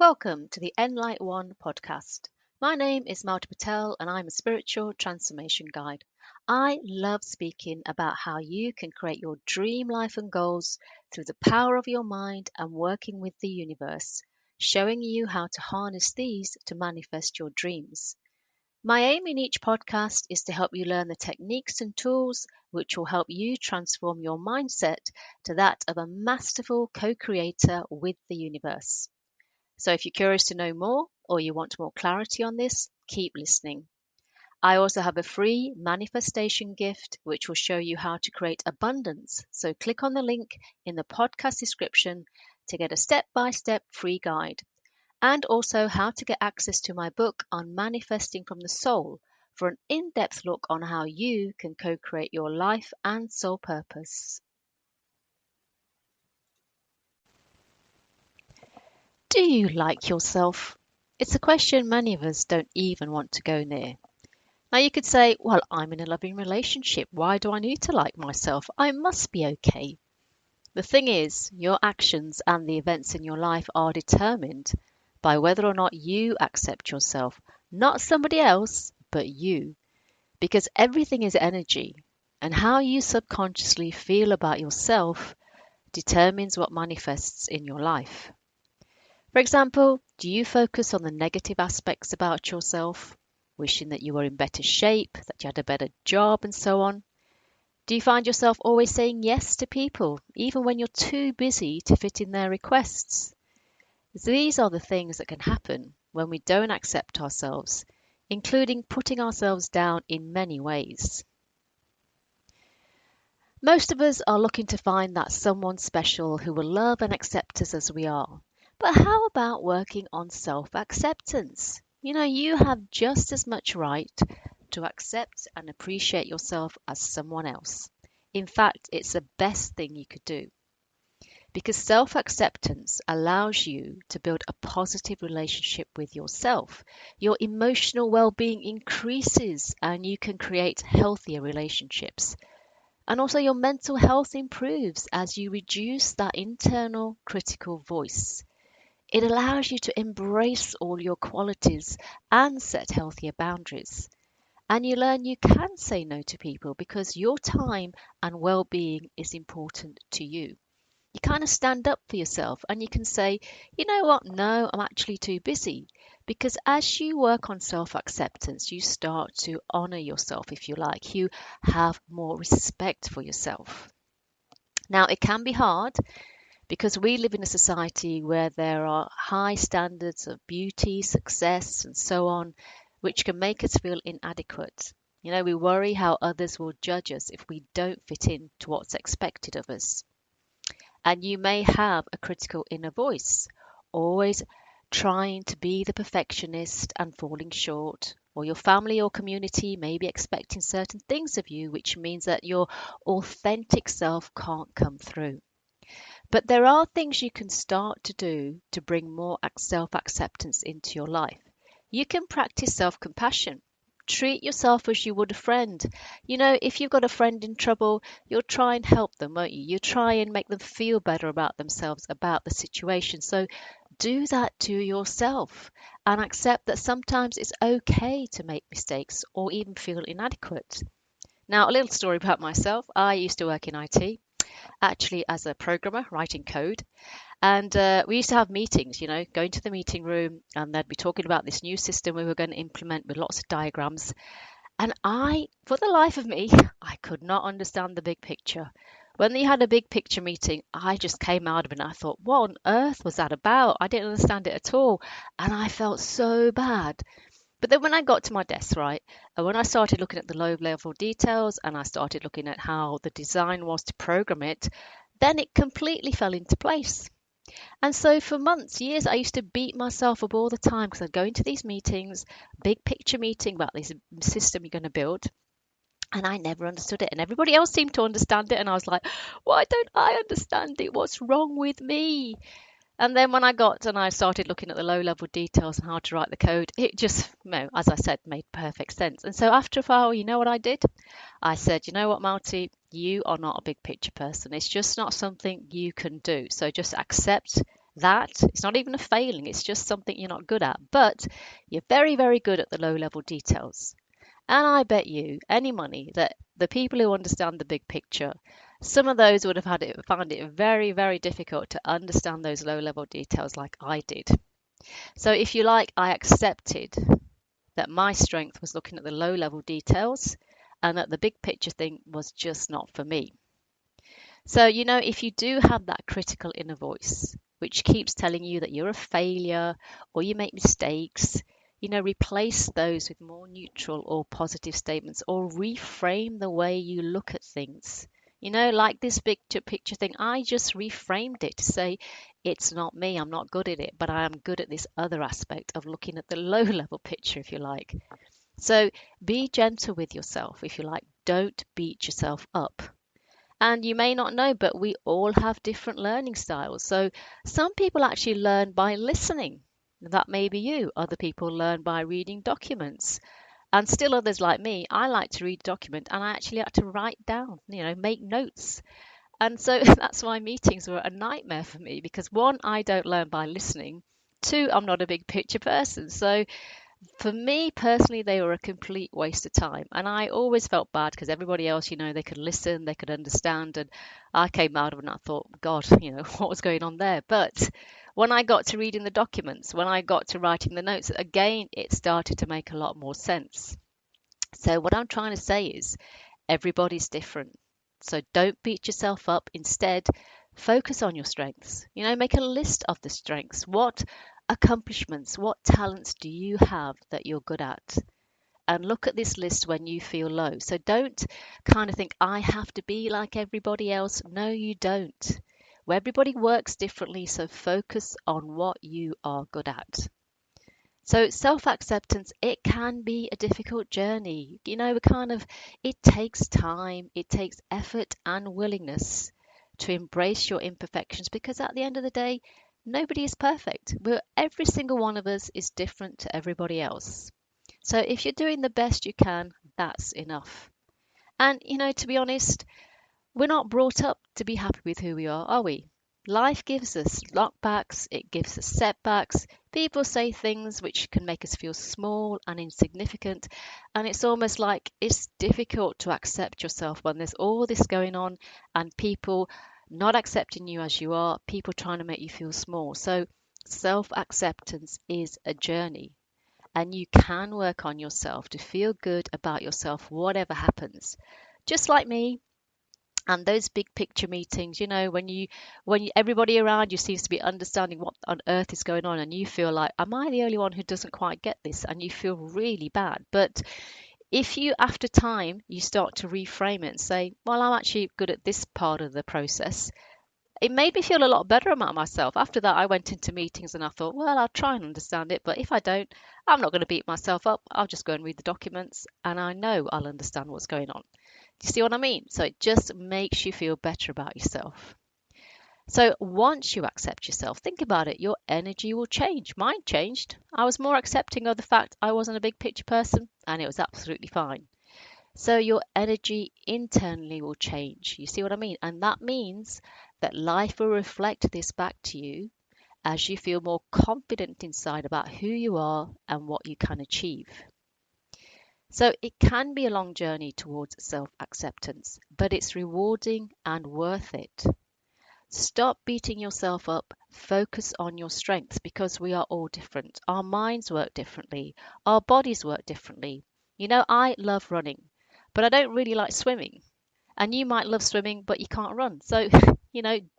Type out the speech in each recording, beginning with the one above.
Welcome to the Enlight One podcast. My name is Malta Patel and I'm a spiritual transformation guide. I love speaking about how you can create your dream life and goals through the power of your mind and working with the universe, showing you how to harness these to manifest your dreams. My aim in each podcast is to help you learn the techniques and tools which will help you transform your mindset to that of a masterful co-creator with the universe. So if you're curious to know more or you want more clarity on this, keep listening. I also have a free manifestation gift which will show you how to create abundance. So click on the link in the podcast description to get a step-by-step free guide, and also how to get access to my book on manifesting from the soul for an in-depth look on how you can co-create your life and soul purpose. Do you like yourself? It's a question many of us don't even want to go near. Now you could say, well, I'm in a loving relationship. Why do I need to like myself? I must be okay. The thing is, your actions and the events in your life are determined by whether or not you accept yourself, not somebody else, but you. Because everything is energy, and how you subconsciously feel about yourself determines what manifests in your life. For example, do you focus on the negative aspects about yourself, wishing that you were in better shape, that you had a better job, and so on? Do you find yourself always saying yes to people, even when you're too busy to fit in their requests? These are the things that can happen when we don't accept ourselves, including putting ourselves down in many ways. Most of us are looking to find that someone special who will love and accept us as we are. But how about working on self-acceptance? You have just as much right to accept and appreciate yourself as someone else. In fact, it's the best thing you could do. Because self-acceptance allows you to build a positive relationship with yourself. Your emotional well-being increases and you can create healthier relationships. And also your mental health improves as you reduce that internal critical voice. It allows you to embrace all your qualities and set healthier boundaries. And you learn you can say no to people because your time and well-being is important to you. You kind of stand up for yourself and you can say, you know what, no, I'm actually too busy. Because as you work on self-acceptance, you start to honor yourself, if you like. You have more respect for yourself. Now, it can be hard because we live in a society where there are high standards of beauty, success, and so on, which can make us feel inadequate. We worry how others will judge us if we don't fit in to what's expected of us. And you may have a critical inner voice, always trying to be the perfectionist and falling short. Or your family or community may be expecting certain things of you, which means that your authentic self can't come through. But there are things you can start to do to bring more self-acceptance into your life. You can practice self-compassion. Treat yourself as you would a friend. If you've got a friend in trouble, you'll try and help them, won't you? You try and make them feel better about themselves, about the situation. So do that to yourself and accept that sometimes it's okay to make mistakes or even feel inadequate. Now, a little story about myself. I used to work in IT, actually as a programmer, writing code. And we used to have meetings, go into the meeting room and they'd be talking about this new system we were going to implement with lots of diagrams. And for the life of me, I could not understand the big picture. When they had a big picture meeting, I just came out of it and I thought, what on earth was that about? I didn't understand it at all. And I felt so bad. But then when I got to my desk, right, and when I started looking at the low level details and I started looking at how the design was to program it, then it completely fell into place. And so for months, years, I used to beat myself up all the time because I'd go into these meetings, big picture meeting about this system you're going to build. And I never understood it. And everybody else seemed to understand it. And I was like, why don't I understand it? What's wrong with me? And then when I started looking at the low level details and how to write the code, it just, as I said, made perfect sense. And so after a while, you know what I did? I said, you know what, Marty, you are not a big picture person. It's just not something you can do. So just accept That it's not even a failing, it's just something you're not good at. But you're very, very good at the low level details. And I bet you any money that the people who understand the big picture, some of those would have found it very, very difficult to understand those low level details like I did. So if you like, I accepted that my strength was looking at the low level details and that the big picture thing was just not for me. So, if you do have that critical inner voice, which keeps telling you that you're a failure or you make mistakes, replace those with more neutral or positive statements or reframe the way you look at things. Like this big picture thing, I just reframed it to say, it's not me, I'm not good at it, but I am good at this other aspect of looking at the low level picture, if you like. So be gentle with yourself, if you like. Don't beat yourself up. And you may not know, but we all have different learning styles. So some people actually learn by listening. That may be you. Other people learn by reading documents. And still others like me, I like to read a document and I actually like to write down, make notes. And so that's why meetings were a nightmare for me because one, I don't learn by listening. Two, I'm not a big picture person. So for me personally, they were a complete waste of time. And I always felt bad because everybody else, they could listen, they could understand. And I came out of it and I thought, God, what was going on there? But when I got to reading the documents, when I got to writing the notes, again, it started to make a lot more sense. So what I'm trying to say is everybody's different. So don't beat yourself up. Instead, focus on your strengths. Make a list of the strengths. What accomplishments, what talents do you have that you're good at? And look at this list when you feel low. So don't kind of think, I have to be like everybody else. No, you don't. Well, everybody works differently, so focus on what you are good at. So self-acceptance, it can be a difficult journey. It takes time, it takes effort and willingness to embrace your imperfections because at the end of the day, nobody is perfect. Every single one of us is different to everybody else. So if you're doing the best you can, that's enough. And, to be honest, we're not brought up to be happy with who we are we? Life gives us knockbacks, it gives us setbacks. People say things which can make us feel small and insignificant, and it's almost like it's difficult to accept yourself when there's all this going on and people not accepting you as you are, people trying to make you feel small. So, self acceptance is a journey, and you can work on yourself to feel good about yourself, whatever happens. Just like me, and those big picture meetings, when everybody around you seems to be understanding what on earth is going on and you feel like, am I the only one who doesn't quite get this? And you feel really bad. But if you, after time, you start to reframe it and say, well, I'm actually good at this part of the process, it made me feel a lot better about myself. After that, I went into meetings and I thought, well, I'll try and understand it, but if I don't, I'm not going to beat myself up. I'll just go and read the documents and I know I'll understand what's going on. Do you see what I mean? So it just makes you feel better about yourself. So once you accept yourself, think about it, your energy will change. Mine changed. I was more accepting of the fact I wasn't a big picture person and it was absolutely fine. So your energy internally will change. You see what I mean? And that means that life will reflect this back to you as you feel more confident inside about who you are and what you can achieve. So it can be a long journey towards self-acceptance, but it's rewarding and worth it. Stop beating yourself up. Focus on your strengths because we are all different. Our minds work differently. Our bodies work differently. I love running, but I don't really like swimming. And you might love swimming, but you can't run. So,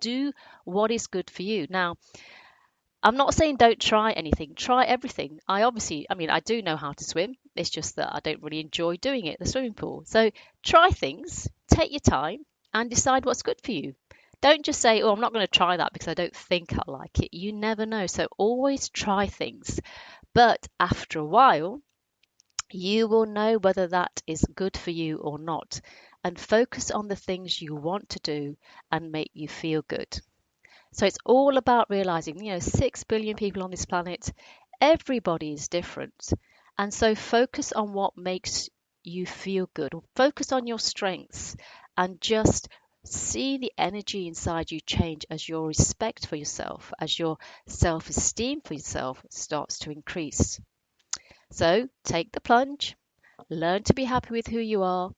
do what is good for you. Now, I'm not saying don't try anything, try everything. I do know how to swim. It's just that I don't really enjoy doing it, the swimming pool. So try things, take your time, and decide what's good for you. Don't just say, oh, I'm not going to try that because I don't think I like it. You never know. So always try things. But after a while, you will know whether that is good for you or not. And focus on the things you want to do and make you feel good. So it's all about realizing, 6 billion people on this planet, everybody is different. And so focus on what makes you feel good, or focus on your strengths and just See the energy inside you change as your respect for yourself, as your self esteem for yourself starts to increase. So take the plunge, learn to be happy with who you are,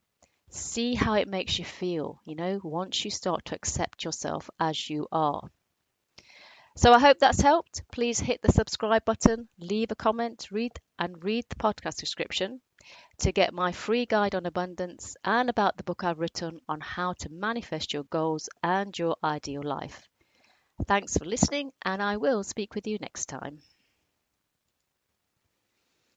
see how it makes you feel, once you start to accept yourself as you are. So I hope that's helped. Please hit the subscribe button, leave a comment, read the podcast description to get my free guide on abundance and about the book I've written on how to manifest your goals and your ideal life. Thanks for listening, and I will speak with you next time.